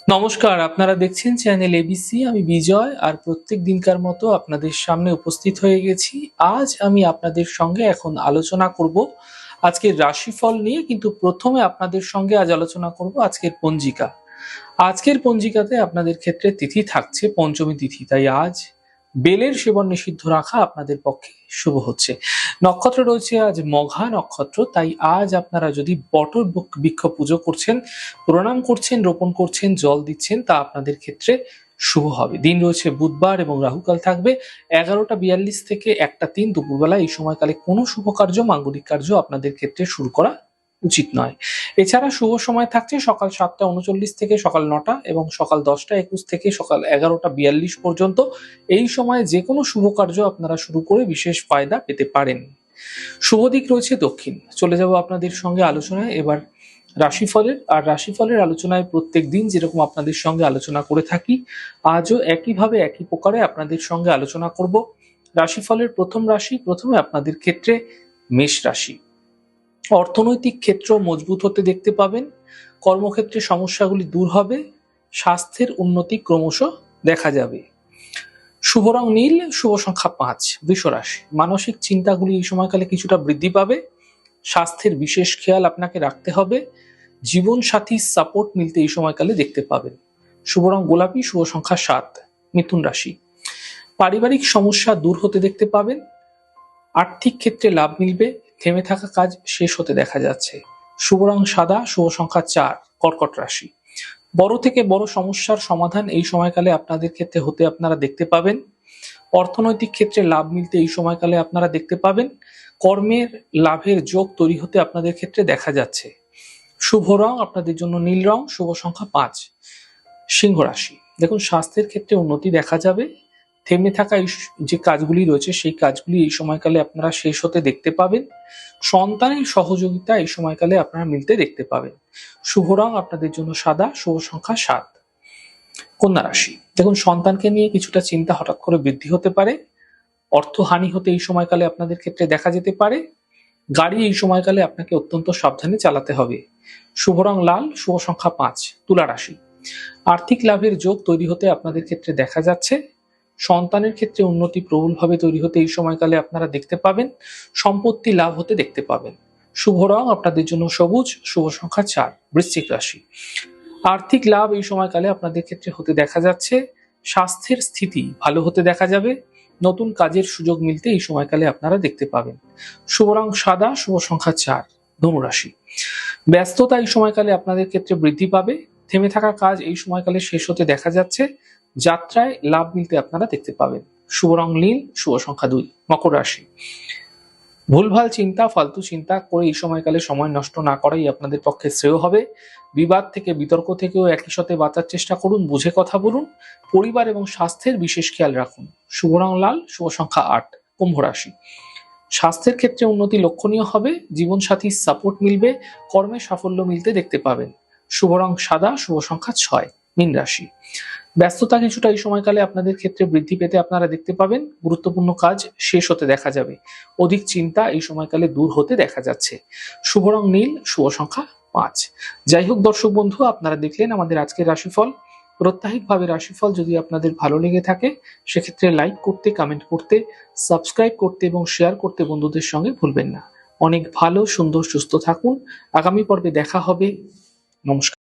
নমস্কার, আপনারা দেখছেন চ্যানেল এবিসি। আমি বিজয়, আর প্রত্যেক দিনকার মতো আপনাদের সামনে উপস্থিত হয়ে গেছি। আজ আমি আপনাদের সঙ্গে এখন আলোচনা করব আজকের রাশিফল নিয়ে, কিন্তু প্রথমে আপনাদের সঙ্গে আজ আলোচনা করব আজকের পঞ্জিকা। আজকের পঞ্জিকাতে আপনাদের ক্ষেত্রে তিথি থাকছে পঞ্চমী তিথি, তাই আজ বেলের সেবন নিষিদ্ধ রাখা আপনাদের পক্ষে শুভ হচ্ছে। নক্ষত্র রয়েছে আজ মঘা নক্ষত্র, তাই আজ আপনারা যদি বট বৃক্ষ পুজো করছেন, প্রণাম করছেন, রোপণ করছেন, জল দিচ্ছেন, তা আপনাদের ক্ষেত্রে শুভ হবে। দিন রয়েছে বুধবার এবং রাহুকাল থাকবে 11টা 42 থেকে 1টা 3 দুপুরবেলা। এই সময়কালে কোনো শুভ কার্য, মাঙ্গলিক কার্য আপনাদের ক্ষেত্রে শুরু করা উচিত নয়। এছাড়া শুভ সময় থাকছে সকাল 7টা 39 থেকে সকাল 9টা এবং সকাল 10টা 21 থেকে সকাল 11টা 42 পর্যন্ত। এই সময় যে কোনো শুভ কার্য আপনারা শুরু করে বিশেষ ফায়দা পেতে পারেন। শুভ দিক রয়েছে দক্ষিণ। চলে যাব আপনাদের সঙ্গে আলোচনায় এবার রাশিফলের। আর রাশিফলের আলোচনায় প্রত্যেক দিন যেরকম আপনাদের সঙ্গে আলোচনা করে থাকি, আজও একইভাবে একই প্রকারে আপনাদের সঙ্গে আলোচনা করব। রাশিফলের প্রথম রাশি, প্রথমে আপনাদের ক্ষেত্রে মেষ রাশি। অর্থনৈতিক ক্ষেত্র মজবুত হতে দেখতে পাবেন, কর্মক্ষেত্রে সমস্যাগুলি দূর হবে, স্বাস্থ্যের উন্নতি ক্রমশ দেখা যাবে। শুভ রং নীল, শুভ সংখ্যা 5। বৃষ রাশি, মানসিক চিন্তাগুলি এই সময়কালে কিছুটা বৃদ্ধি পাবে, স্বাস্থ্যের বিশেষ খেয়াল আপনাকে রাখতে হবে, জীবন সাথীর সাপোর্ট মিলতে এই সময়কালে দেখতে পাবেন। শুভ রং গোলাপি, শুভ সংখ্যা 7। মিথুন রাশি, পারিবারিক সমস্যা দূর হতে দেখতে পাবেন, আর্থিক ক্ষেত্রে লাভ মিলবে, থেমে থাকা কাজ শেষ হতে দেখা যাচ্ছে। শুভ রং সাদা, শুভ সংখ্যা 4। কর্কট রাশি, বড় থেকে বড় সমস্যার সমাধান এই সময়কালে আপনাদের ক্ষেত্রে হতে আপনারা দেখতে পাবেন, অর্থনৈতিক ক্ষেত্রে লাভ মিলতে এই সময়কালে আপনারা দেখতে পাবেন, কর্মের লাভের যোগ তৈরি হতে আপনাদের ক্ষেত্রে দেখা যাচ্ছে। শুভ রং আপনাদের জন্য নীল রং, শুভ সংখ্যা 5। সিংহ রাশি, দেখুন স্বাস্থ্যের ক্ষেত্রে উন্নতি দেখা যাবে, থেমে থাকা যে কাজগুলি রয়েছে সেই কাজগুলি এই সময়কালে আপনারা শেষ হতে দেখতে পাবেন, সন্তানের সহযোগিতা এই সময়কালে আপনারা মিলতে দেখতে পাবেন। শুভ রং আপনাদের জন্য সাদা, শুভ সংখ্যা 7। কন্যা রাশি, দেখুন সন্তানকে নিয়ে কিছুটা চিন্তা হঠাৎ করে বৃদ্ধি হতে পারে, অর্থহানি হতে এই সময়কালে আপনাদের ক্ষেত্রে দেখা যেতে পারে, গাড়ি এই সময়কালে আপনাকে অত্যন্ত সাবধানে চালাতে হবে। শুভ রং লাল, শুভ সংখ্যা 5। তুলা রাশি, আর্থিক লাভের যোগ তৈরি হতে আপনাদের ক্ষেত্রে দেখা যাচ্ছে, সন্তানের ক্ষেত্রে উন্নতি প্রবলভাবে তৈরি হতে এই সময়কালে আপনারা দেখতে পাবেন, সম্পত্তি লাভ হতে দেখতে পাবেন। শুভ রং আপনাদের জন্য সবুজ, শুভ সংখ্যা 4। বৃশ্চিক রাশি, আর্থিক লাভ এই সময়কালে আপনাদের ক্ষেত্রে হতে দেখা যাচ্ছে, স্বাস্থ্যের স্থিতি ভালো হতে দেখা যাবে, নতুন কাজের সুযোগ মিলতে এই সময়কালে আপনারা দেখতে পাবেন। শুভ রং সাদা, শুভ সংখ্যা 4। ধনু রাশি, ব্যস্ততা এই সময়কালে আপনাদের ক্ষেত্রে বৃদ্ধি পাবে, থেমে থাকা কাজ এই সময়কালে শেষ হতে দেখা যাচ্ছে, যাত্রায় লাভ মিলতে আপনারা দেখতে পাবেন। শুভ রং নীল, শুভ সংখ্যা 2। মকর রাশি, ভুলভাল চিন্তা, ফালতু চিন্তা করে এই সময়কালে সময় নষ্ট না করাই আপনাদের পক্ষে শ্রেয় হবে। বিবাদ থেকে, বিতর্ক থেকেও একই সাথে বাঁচার চেষ্টা করুন, বুঝে কথা বলুন, পরিবার এবং স্বাস্থ্যের বিশেষ খেয়াল রাখুন। শুভ রং লাল, শুভ সংখ্যা 8। কুম্ভ রাশি, স্বাস্থ্যের ক্ষেত্রে উন্নতি লক্ষণীয় হবে, জীবনসাথীর সাপোর্ট মিলবে, কর্মে সাফল্য মিলতে দেখতে পাবেন। শুভ রং সাদা, শুভ সংখ্যা 6। মীন রাশি, ব্যস্ততা কিছুটা এই সময়কালে আপনাদের ক্ষেত্রে বৃদ্ধি পেতে আপনারা দেখতে পাবেন, গুরুত্বপূর্ণ কাজ শেষ হতে দেখা যাবে, অধিক চিন্তা এই সময়কালে দূর হতে দেখা যাচ্ছে। শুভ রং নীল, শুভ সংখ্যা 5। যাই হোক দর্শক বন্ধু, আপনারা দেখলেন আমাদের আজকের রাশিফল। প্রত্যাহিকভাবে রাশিফল যদি আপনাদের ভালো লেগে থাকে, সেক্ষেত্রে লাইক করতে, কমেন্ট করতে, সাবস্ক্রাইব করতে এবং শেয়ার করতে বন্ধুদের সঙ্গে ভুলবেন না। অনেক ভালো, সুন্দর, সুস্থ থাকুন। আগামী পর্বে দেখা হবে। নমস্কার।